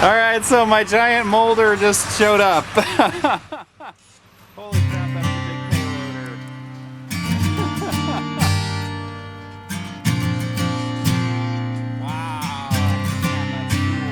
Alright, so my giant molder just showed up. Holy crap, that's a big payloader. Wow, man, that's cool.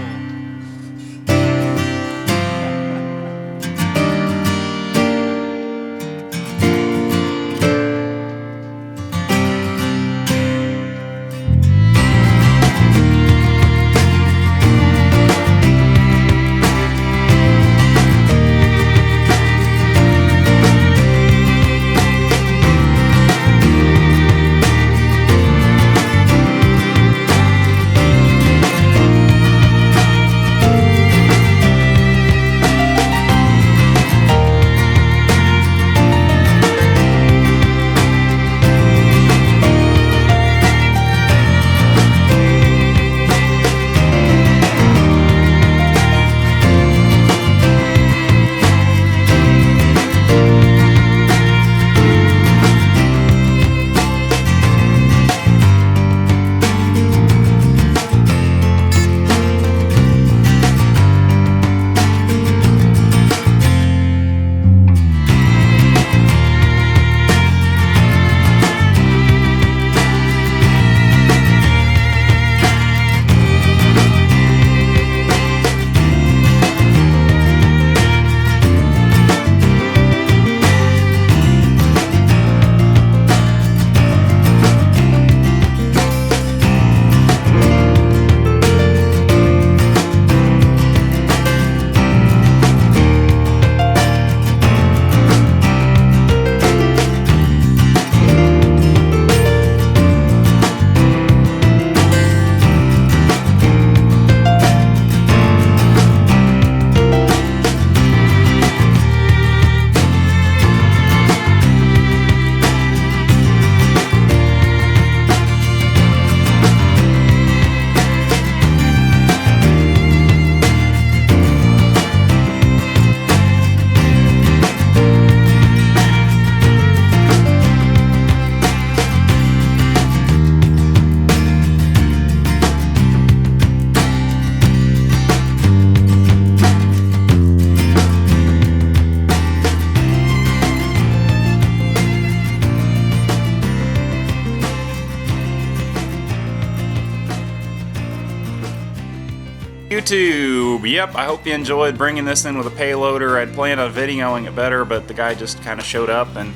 YouTube, yep, I hope you enjoyed bringing this in with a payloader. I'd planned on videoing it better, but the guy just kind of showed up, and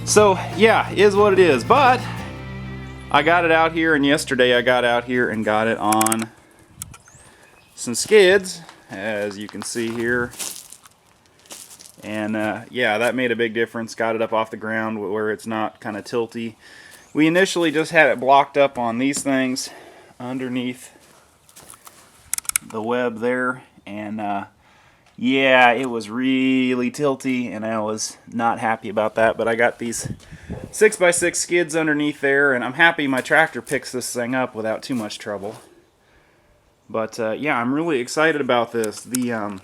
so yeah, is what it is. But I got it out here, and yesterday I got out here and got it on some skids, as you can see here, and yeah, that made a big difference. Got it up off the ground where it's not kind of tilty. We initially just had it blocked up on these things underneath the web there, and yeah, it was really tilty, and I was not happy about that. But I got these 6x6 skids underneath there, and I'm happy my tractor picks this thing up without too much trouble. But yeah, I'm really excited about this. The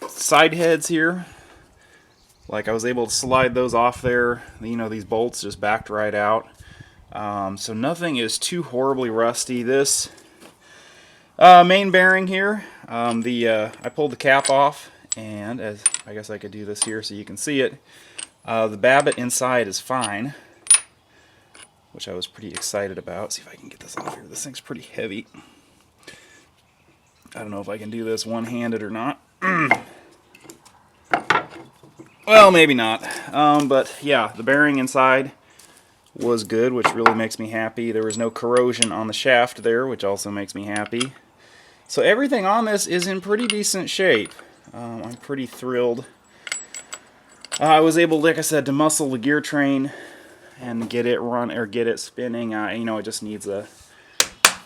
side heads here, like I was able to slide those off there. You know, these bolts just backed right out, so nothing is too horribly rusty. This main bearing here, I pulled the cap off, and as I guess I could do this here so you can see it, the babbitt inside is fine, which I was pretty excited about. See if I can get this off here. This thing's pretty heavy. I don't know if I can do this one-handed or not. Well, maybe not. But yeah, the bearing inside was good, which really makes me happy. There was no corrosion on the shaft there, which also makes me happy. So everything on this is in pretty decent shape. I'm pretty thrilled. I was able, like I said, to muscle the gear train and get it spinning. You know, it just needs a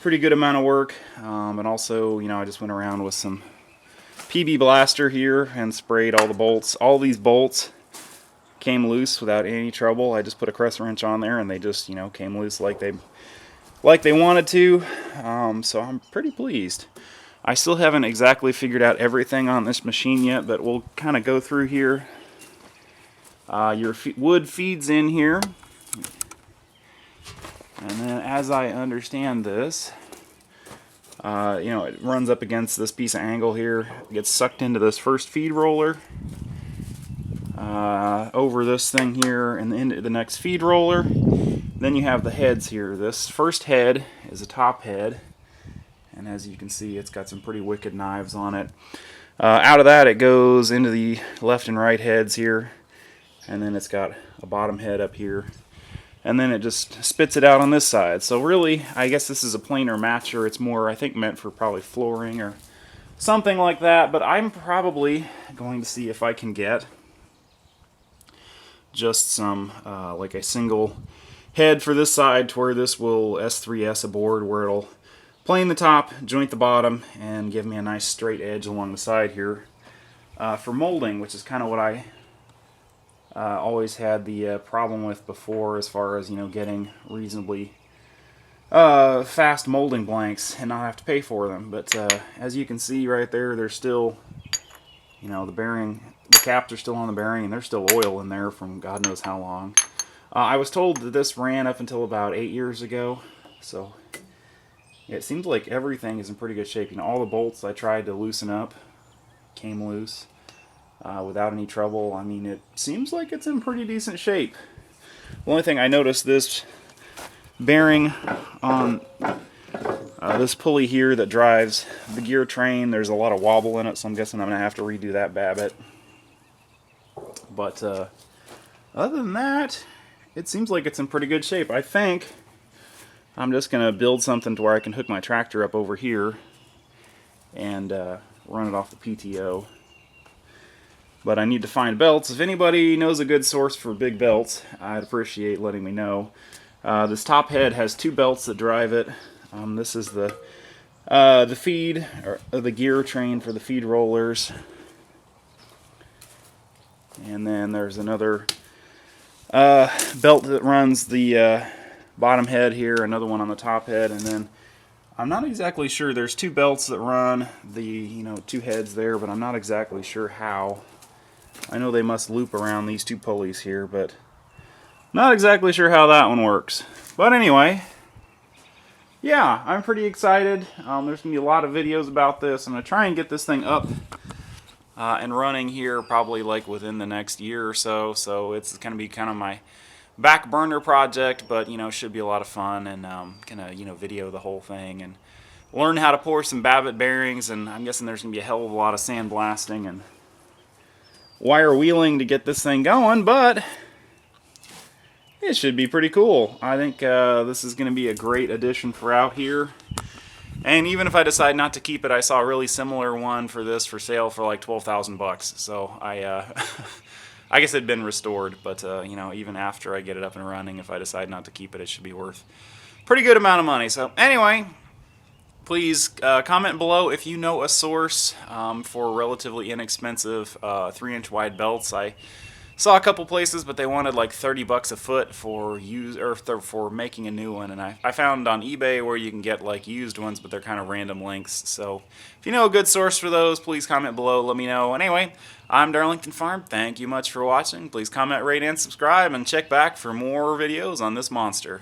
pretty good amount of work. And also, you know, I just went around with some PB Blaster here and sprayed all the bolts. All these bolts came loose without any trouble. I just put a crest wrench on there, and they just, you know, came loose like they wanted to. So I'm pretty pleased. I still haven't exactly figured out everything on this machine yet, but we'll kind of go through here. Your wood feeds in here, and then as I understand this, You know, it runs up against this piece of angle here, it gets sucked into this first feed roller, over this thing here, and into the next feed roller. Then you have the heads here. This first head is a top head, and as you can see, it's got some pretty wicked knives on it. Out of that, it goes into the left and right heads here, and then it's got a bottom head up here, and then it just spits it out on this side. So really, I guess this is a planer matcher. It's more, I think, meant for probably flooring or something like that, but I'm probably going to see if I can get just some, like a single head for this side to where this will S3S a board where it'll plane the top, joint the bottom, and give me a nice straight edge along the side here for molding, which is kind of what I always had the problem with before, as far as, you know, getting reasonably fast molding blanks and not have to pay for them. But as you can see right there, there's still, you know, the bearing, the caps are still on the bearing, and there's still oil in there from God knows how long. I was told that this ran up until about 8 years ago, so yeah, it seems like everything is in pretty good shape. You know, all the bolts I tried to loosen up came loose without any trouble. I mean, it seems like it's in pretty decent shape. The only thing I noticed, this bearing on this pulley here that drives the gear train, there's a lot of wobble in it, so I'm guessing I'm going to have to redo that babbitt. But other than that, it seems like it's in pretty good shape. I think I'm just going to build something to where I can hook my tractor up over here and run it off the PTO. But I need to find belts. If anybody knows a good source for big belts, I'd appreciate letting me know. This top head has 2 belts that drive it. This is the feed, or the gear train for the feed rollers. And then there's another belt that runs the bottom head here, another one on the top head, and then I'm not exactly sure. There's 2 belts that run the, you know, 2 heads there, but I'm not exactly sure how. I know they must loop around these 2 pulleys here, but not exactly sure how that one works. But anyway, yeah, I'm pretty excited. There's going to be a lot of videos about this. I'm going to try and get this thing up and running here probably like within the next year or so. So it's going to be kind of my back burner project, but, you know, should be a lot of fun, and gonna, you know, video the whole thing and learn how to pour some babbitt bearings, and I'm guessing there's gonna be a hell of a lot of sandblasting and wire wheeling to get this thing going, but it should be pretty cool. I think this is gonna be a great addition for out here. And even if I decide not to keep it, I saw a really similar one for this for sale for like 12,000 bucks. So I guess it'd been restored, but you know, even after I get it up and running, if I decide not to keep it, it should be worth a pretty good amount of money. So anyway, please comment below if you know a source for relatively inexpensive 3-inch wide belts. I saw a couple places, but they wanted like 30 bucks a foot for for making a new one, and I found on eBay where you can get like used ones, but they're kind of random lengths. So if you know a good source for those, please comment below, let me know. Anyway, I'm Darlington Farm. Thank you much for watching. Please comment, rate, and subscribe, and check back for more videos on this monster.